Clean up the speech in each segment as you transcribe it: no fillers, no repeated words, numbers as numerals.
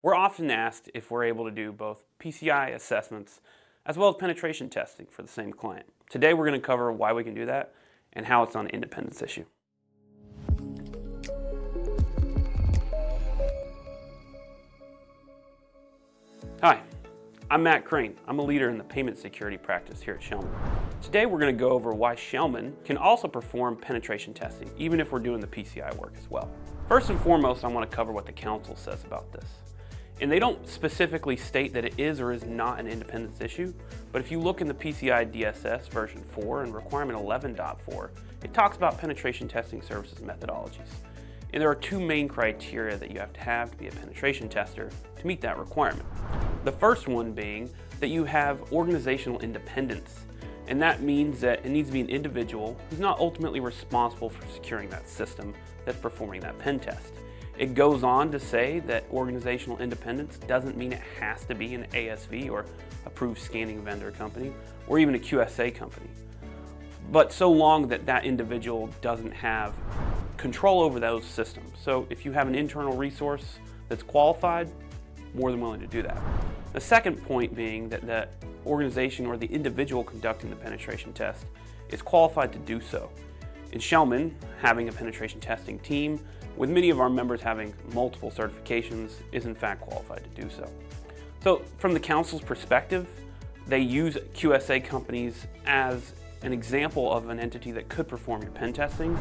We're often asked if we're able to do both PCI assessments as well as penetration testing for the same client. Today we're going to cover why we can do that and how it's an independence issue. Hi, I'm Matt Crane. I'm a leader in the payment security practice here at Schellman. Today we're going to go over why Schellman can also perform penetration testing, even if we're doing the PCI work as well. First and foremost, I want to cover what the council says about this. And they don't specifically state that it is or is not an independence issue, but if you look in the PCI DSS version 4 and requirement 11.4, it talks about penetration testing services methodologies. And there are two main criteria that you have to be a penetration tester to meet that requirement. The first one being that you have organizational independence. And that means that it needs to be an individual who's not ultimately responsible for securing that system that's performing that pen test. It goes on to say that organizational independence doesn't mean it has to be an ASV or approved scanning vendor company or even a QSA company. But so long that that individual doesn't have control over those systems. So if you have an internal resource that's qualified, more than willing to do that. The second point being that the organization or the individual conducting the penetration test is qualified to do so. In Schellman, having a penetration testing team, with many of our members having multiple certifications, is in fact qualified to do so. So from the council's perspective, they use QSA companies as an example of an entity that could perform your pen testing,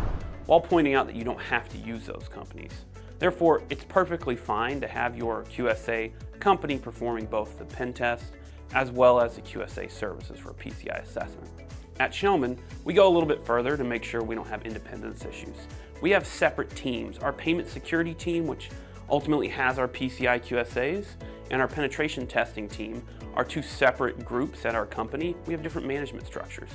while pointing out that you don't have to use those companies. Therefore, it's perfectly fine to have your QSA company performing both the pen test as well as the QSA services for PCI assessment. At Schellman, we go a little bit further to make sure we don't have independence issues. We have separate teams. Our payment security team, which ultimately has our PCI QSAs, and our penetration testing team are two separate groups at our company. We have different management structures.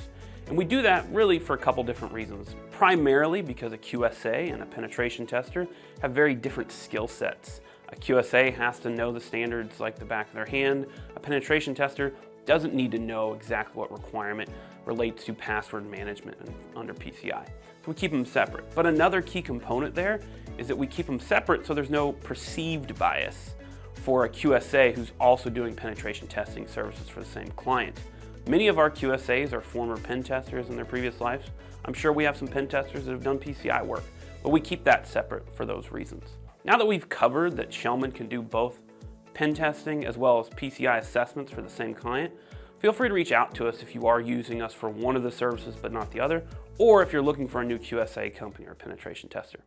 And we do that really for a couple different reasons. Primarily because a QSA and a penetration tester have very different skill sets. A QSA has to know the standards like the back of their hand. A penetration tester doesn't need to know exactly what requirement relates to password management under PCI. So we keep them separate. But another key component there is that we keep them separate so there's no perceived bias for a QSA who's also doing penetration testing services for the same client. Many of our QSAs are former pen testers in their previous lives. I'm sure we have some pen testers that have done PCI work, but we keep that separate for those reasons. Now that we've covered that Schellman can do both pen testing as well as PCI assessments for the same client, feel free to reach out to us if you are using us for one of the services but not the other, or if you're looking for a new QSA company or penetration tester.